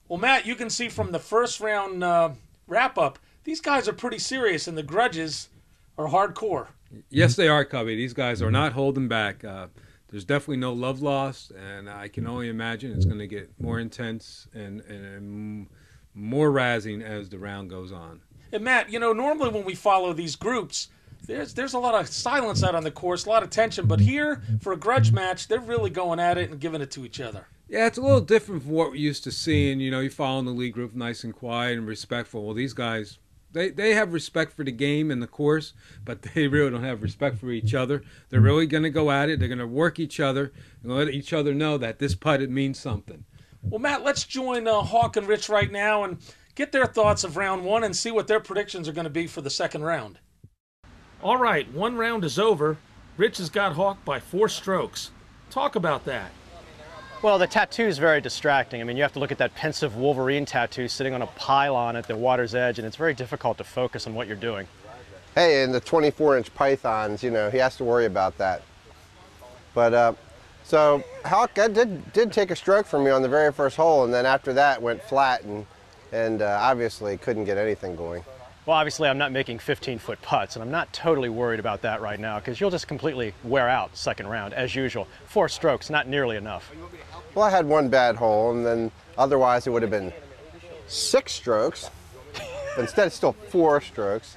Well, Matt, you can see from the first round wrap-up, these guys are pretty serious, and the Grudges are hardcore. Yes, they are, Cubby. These guys are not holding back. There's definitely no love lost, and I can only imagine it's going to get more intense and more razzing as the round goes on. And Matt, you know, normally when we follow these groups, there's a lot of silence out on the course, a lot of tension. But here, for a grudge match, they're really going at it and giving it to each other. Yeah, it's a little different from what we're used to seeing. You know, you follow in the lead group nice and quiet and respectful. Well, these guys, they have respect for the game and the course, but they really don't have respect for each other. They're really going to go at it. They're going to work each other and let each other know that this putt, it means something. Well, Matt, let's join Hawk and Rich right now and get their thoughts of round one and see what their predictions are going to be for the second round. All right, one round is over. Rich has got Hawk by 4 strokes. Talk about that. Well, the tattoo is very distracting. I mean, you have to look at that pensive Wolverine tattoo sitting on a pylon at the water's edge, and it's very difficult to focus on what you're doing. Hey, and the 24-inch pythons, you know, he has to worry about that. But, so Hawk did take a stroke from me on the very first hole, and then after that went flat and obviously couldn't get anything going. Well, obviously I'm not making 15-foot putts, and I'm not totally worried about that right now because you'll just completely wear out second round, as usual. 4 strokes, not nearly enough. Well, I had one bad hole, and then otherwise it would have been 6 strokes. But instead, it's still 4 strokes.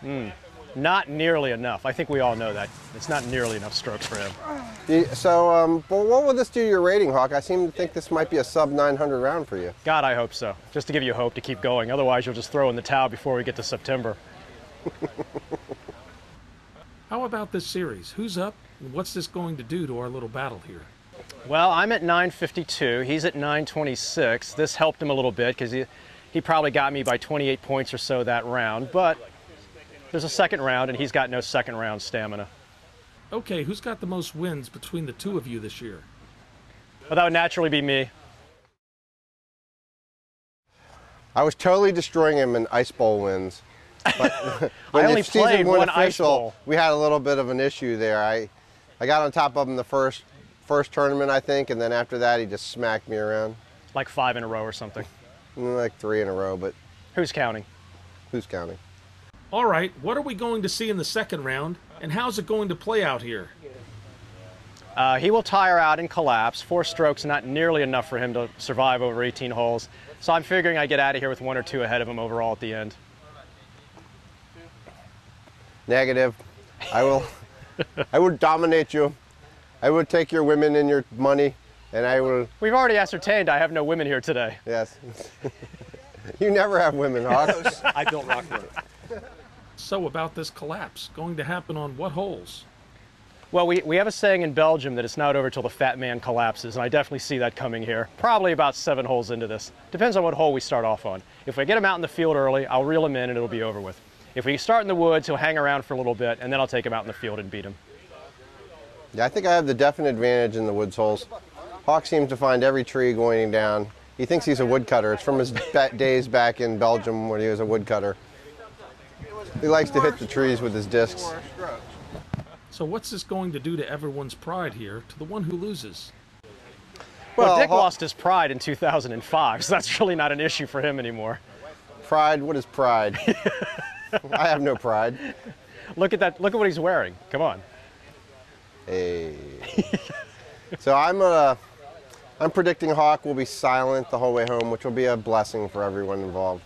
Not nearly enough. I think we all know that. It's not nearly enough strokes for him. So, well, what will this do to your rating, Hawk? I seem to think this might be a sub-900 round for you. God, I hope so. Just to give you hope to keep going. Otherwise, you'll just throw in the towel before we get to September. How about this series? Who's up, and what's this going to do to our little battle here? Well, I'm at 952. He's at 926. This helped him a little bit because he probably got me by 28 points or so that round. But there's a second round, and he's got no second round stamina. Okay, who's got the most wins between the two of you this year? Well, that would naturally be me. I was totally destroying him in ice bowl wins. But when I only the season played went one official, ice bowl. we had a little bit of an issue there. I got on top of him the first tournament, I think, and then after that he just smacked me around. Like 5 in a row or something. Like 3 in a row, but Who's counting? who's counting? All right, what are we going to see in the second round, and how's it going to play out here? He will tire out and collapse. 4 strokes, not nearly enough for him to survive over 18 holes. So I'm figuring I get out of here with 1 or 2 ahead of him overall at the end. Negative. I would dominate you. I would take your women and your money, and I will. We've already ascertained I have no women here today. Yes. You never have women, Hawk. I built Rockford. So about this collapse, going to happen on what holes? Well, we have a saying in Belgium that it's not over till the fat man collapses, and I definitely see that coming here. Probably about 7 holes into this. Depends on what hole we start off on. If we get him out in the field early, I'll reel him in and it'll be over with. If we start in the woods, he'll hang around for a little bit, and then I'll take him out in the field and beat him. Yeah, I think I have the definite advantage in the woods holes. Hawk seems to find every tree going down. He thinks he's a woodcutter. It's from his days back in Belgium when he was a woodcutter. He likes to hit the trees with his discs. So what's this going to do to everyone's pride here, to the one who loses? Well, Dick lost his pride in 2005, so that's really not an issue for him anymore. Pride? What is pride? I have no pride. Look at that. Look at what he's wearing. Come on. Hey. So I'm predicting Hawk will be silent the whole way home, which will be a blessing for everyone involved.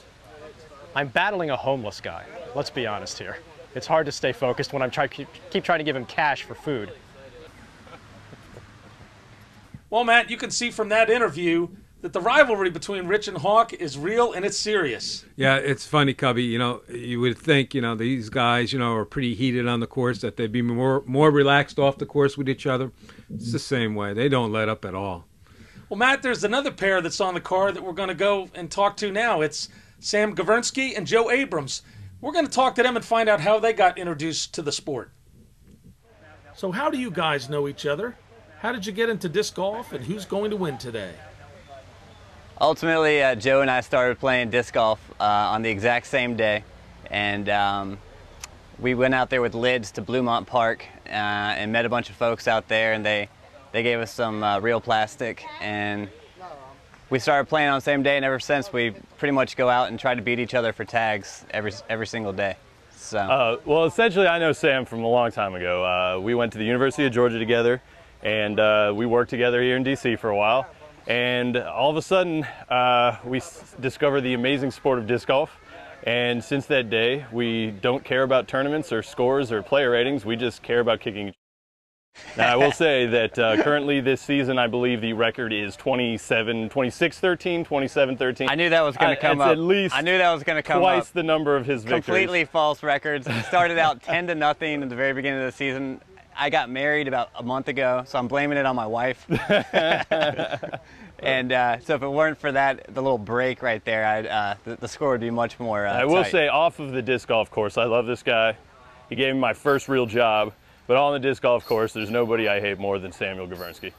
I'm battling a homeless guy. Let's be honest here. It's hard to stay focused when I'm keep trying to give him cash for food. Well, Matt, you can see from that interview that the rivalry between Rich and Hawk is real and it's serious. Yeah, it's funny, Cubby. You know, you would think, you know, these guys, you know, are pretty heated on the course, that they'd be more relaxed off the course with each other. It's the same way. They don't let up at all. Well, Matt, there's another pair that's on the card that we're going to go and talk to now. It's Sam Gavernsky and Joe Abrams. We're going to talk to them and find out how they got introduced to the sport. So how do you guys know each other? How did you get into disc golf, and who's going to win today? Ultimately, Joe and I started playing disc golf on the exact same day, and we went out there with lids to Bluemont Park and met a bunch of folks out there, and they gave us some real plastic, and we started playing on the same day, and ever since we pretty much go out and try to beat each other for tags every single day. So. Well, essentially, I know Sam from a long time ago. We went to the University of Georgia together, and we worked together here in DC for a while. And all of a sudden, we discovered the amazing sport of disc golf. And since that day, we don't care about tournaments or scores or player ratings. We just care about kicking each other. Now, I will say that currently this season, I believe the record is 26-13, 27-13. I knew that was going to come up. At least I knew that was going to come twice up. the number of his victories. Completely false records. It started out 10-0 at the very beginning of the season. I got married about a month ago, so I'm blaming it on my wife. And so if it weren't for that, the little break right there, the score would be much more I will tight. say, off of the disc golf course, I love this guy. He gave me my first real job. But on the disc golf course, there's nobody I hate more than Samuel Gavernsky.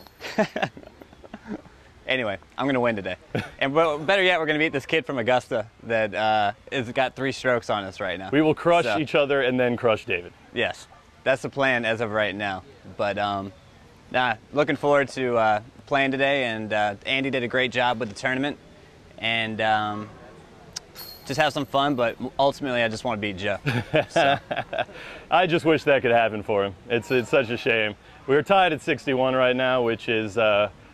Anyway, I'm going to win today. And better yet, we're going to beat this kid from Augusta that has got 3 strokes on us right now. We will crush each other and then crush David. Yes, that's the plan as of right now. But looking forward to playing today. And Andy did a great job with the tournament. And just have some fun, but ultimately I just want to beat Joe. So. I just wish that could happen for him. It's such a shame. We're tied at 61 right now, which is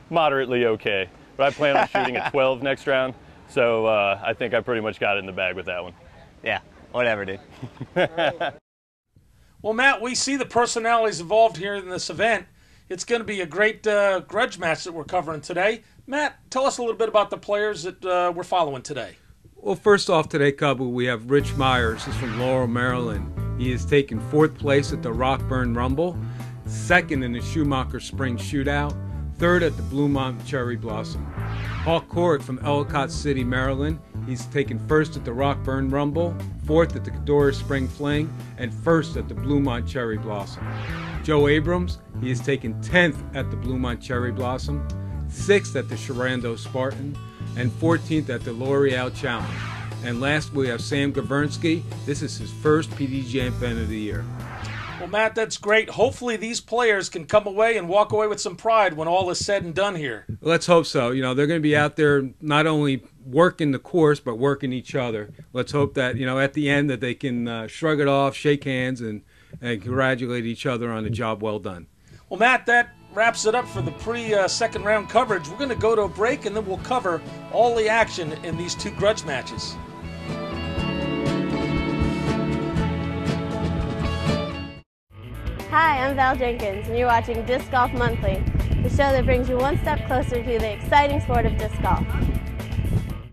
moderately okay. But I plan on shooting at 12 next round, so I think I pretty much got it in the bag with that one. Yeah, whatever, dude. Well, Matt, we see the personalities involved here in this event. It's going to be a great grudge match that we're covering today. Matt, tell us a little bit about the players that we're following today. Well, first off today, Cubby, we have Rich Myers. He's from Laurel, Maryland. He has taken 4th place at the Rockburn Rumble, 2nd in the Schumacher Spring Shootout, 3rd at the Bluemont Cherry Blossom. Hawk Corrick from Ellicott City, Maryland. He's taken 1st at the Rockburn Rumble, 4th at the Cadora Spring Fling, and 1st at the Bluemont Cherry Blossom. Joe Abrams, he has taken 10th at the Bluemont Cherry Blossom, 6th at the Sharando Spartan, and 14th at the L'Oreal Challenge. And last, we have Sam Gavernsky. This is his first PDGM event of the year. Well, Matt, that's great. Hopefully these players can come away and walk away with some pride when all is said and done here. Let's hope so. You know, they're going to be out there not only working the course, but working each other. Let's hope that, you know, at the end that they can shrug it off, shake hands, and congratulate each other on a job well done. Well, Matt, that wraps it up for the pre-second round coverage. We're going to go to a break, and then we'll cover all the action in these 2 grudge matches. Hi, I'm Val Jenkins, and you're watching Disc Golf Monthly, the show that brings you one step closer to the exciting sport of disc golf.